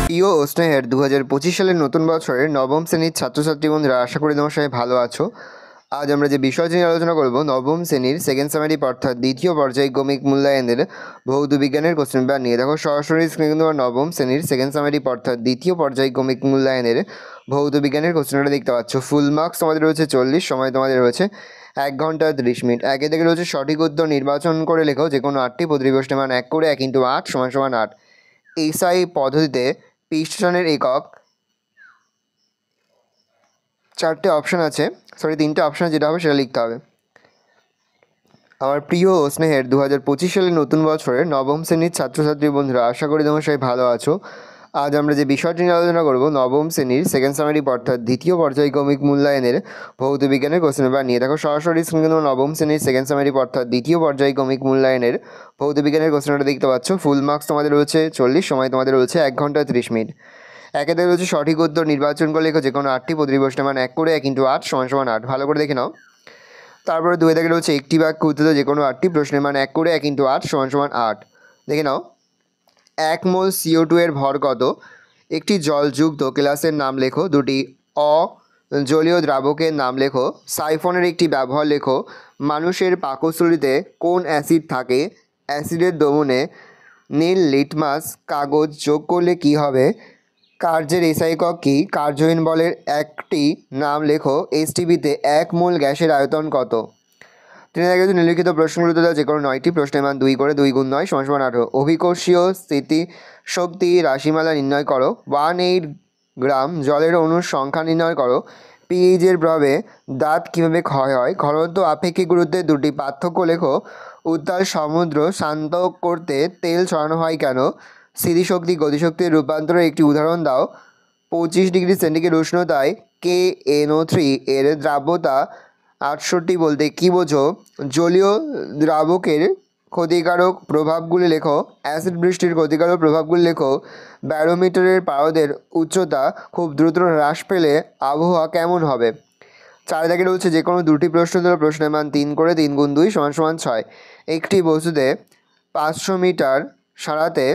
প্রিয় ও স্নেহের 2025 সালের নতুন বছরের নবম শ্রেণীর ছাত্রছাত্রী বন্ধুরা, আশা করি তোমার সবাই ভালো আছো। আজ আমরা যে বিষয়টি নিয়ে আলোচনা করব, নবম শ্রেণীর সেকেন্ড সামারি অর্থাৎ দ্বিতীয় পর্যায়ক্রমিক মূল্যায়নের ভৌত বিজ্ঞানের কোশ্চেন পেপার নিয়ে। দেখো সরাসরি স্ক্রিনে কিন্তু নবম শ্রেণীর সেকেন্ড সামারি অর্থাৎ দ্বিতীয় পর্যায়ক্রমিক মূল্যায়নের ভৌত বিজ্ঞানের কোশ্চেনটা দেখতে পাচ্ছ। ফুল মার্কস তোমাদের রয়েছে 40, সময় তোমাদের রয়েছে 1 ঘন্টা 30 মিনিট। একে থেকে রয়েছে সঠিক উত্তর নির্বাচন করে লেখো যে কোনো 8টি, প্রতিটি প্রশ্নের মান 1 করে 1 × 8 = 8। এসআই পদ্ধতিতে পৃষ্ঠটানের একক 4টে অপশান আছে, তিনটে অপশান যেটা হবে সেটা লিখতে হবে। আমার প্রিয় ও স্নেহের 2025 সালের নতুন বছরের নবম শ্রেণীর ছাত্রছাত্রী বন্ধুরা, আশা করি তোমরা সবাই ভালো আছো। আজ আমরা যে বিষয়টি নিয়ে আলোচনা করব, নবম শ্রেণীর সেকেন্ড সামারি অর্থাৎ দ্বিতীয় পর্যায়ক্রমিক মূল্যায়নের ভৌত বিজ্ঞানের কোশ্চেন পেপার নিয়ে। দেখো সরাসরি স্ক্রিনে নবম শ্রেণীর সেকেন্ড সামারি অর্থাৎ দ্বিতীয় পর্যায়ক্রমিক মূল্যায়নের ভৌত বিজ্ঞানের কোশ্চেনটা দেখতে পাচ্ছ। ফুল মার্কস তোমাদের রয়েছে 40, সময় তোমাদের রয়েছে 1 ঘন্টা 30 মিনিট। একে থেকে রয়েছে সঠিক উত্তর নির্বাচন করে লেখো যে কোনো 8টি, প্রতিটি প্রশ্নের মান 1 করে 1 × 8 = 8। ভালো করে দেখে নাও। তারপরে 2 থেকে রয়েছে একটি বাক্য উত্তর যে কোনো 8টি, প্রশ্নের মান 1 করে 1 × 8 = 8। দেখে নাও। 1 মোল CO2 এর ভর কত? একটি জলযুক্ত গ্লাসের নাম লেখো। 2টি অজলীয় দ্রাবকের নাম লেখো। সাইফনের একটি ব্যবহার লেখো। মানুষের পাকস্থলীতে কোন অ্যাসিড থাকে? অ্যাসিডের দমনে নীল লিটমাস কাগজ যোগ করলে কি হবে? কার্যের এসআই একক কী? কার্যহীন বলের একটি নাম লেখো। STPতে 1 মোল গ্যাসের আয়তন কত? 3 থেকে নিম্নলিখিত প্রশ্নগুলো দেওয়া যে কোনো 9টি, প্রশ্নের মান 2 করে 2 × 9 = 18। অভিকর্ষীয় স্থিতিশক্তি রাশিমালা নির্ণয় করো। 18 গ্রাম জলের অণুর সংখ্যা নির্ণয় করো। পিএইচের প্রভাবে দাঁত কীভাবে ক্ষয় হয়? ঘনত্ব আপেক্ষিক গুরুত্বের 2টি পার্থক্য লেখো। উত্তাল সমুদ্র শান্ত করতে তেল ছড়ানো হয় কেন? স্থিতিশক্তি গতিশক্তির রূপান্তরের একটি উদাহরণ দাও। 25 ডিগ্রি সেন্টিগ্রেড উষ্ণতায় KNO3 এর দ্রাব্যতা 68 বলতে কী বোঝো? জলীয় দ্রাবকের ক্ষতিকারক প্রভাবগুলি লেখো। অ্যাসিড বৃষ্টির ক্ষতিকারক প্রভাবগুলি লেখো। ব্যারোমিটারের পারদের উচ্চতা খুব দ্রুত হ্রাস পেলে আবহাওয়া কেমন হবে? 4 থেকে রয়েছে যে কোনো 2টি প্রশ্ন দিল, প্রশ্নের মান 3 করে 3 × 2 = 6। একটি বস্তুতে 500 মিটার সারাতে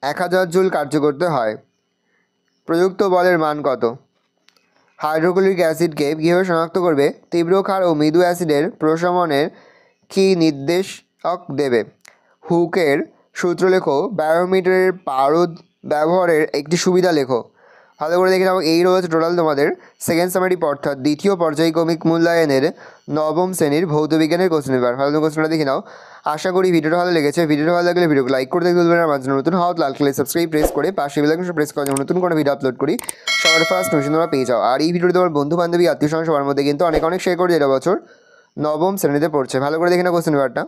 1000 জুল কার্য করতে হয়। প্রযুক্ত বলের মান কত? হাইড্রোক্লোরিক অ্যাসিডকে কীভাবে শনাক্ত করবে? তীব্র ক্ষার ও মৃদু অ্যাসিডের প্রশমনের কী নির্দেশক দেবে? হুকের সূত্র লেখো। ব্যারোমিটারের পারদ ব্যবহারের একটি সুবিধা লেখো। ভালো করে দেখে নাও। এই রয়েছে টোটাল তোমাদের সেকেন্ড সামারি অর্থাৎ দ্বিতীয় পর্যায়ক্রমিক মূল্যায়নের নবম শ্রেণীর ভৌত বিজ্ঞানের কোশ্চেন পেপার। ভালো কোশ্চেনটা দেখে নাও। আশা করি ভিডিওটা ভালো লেগেছে। ভিডিওটা ভালো লাগলে ভিডিওকে লাইক করে দেখতে ভুলবেন না। আমার জন্য নতুন হওয়া লাল কালার সাবস্ক্রাইব প্রেস করে পাশে বেল আইকনটা প্রেস করে নতুন কোনো ভিডিও আপলোড করি সবার ফার্স্ট নোটিফিকেশন তোমরা পেয়ে যাও। আর এই ভিডিওটি তোমার বন্ধু বান্ধবী আত্মীয় স্বজন সবার মধ্যে কিন্তু অনেক শেয়ার করে যেটা বছর নবম শ্রেণীতে পড়ছে। ভালো করে দেখে নাও কোশ্চেন পেপারটা।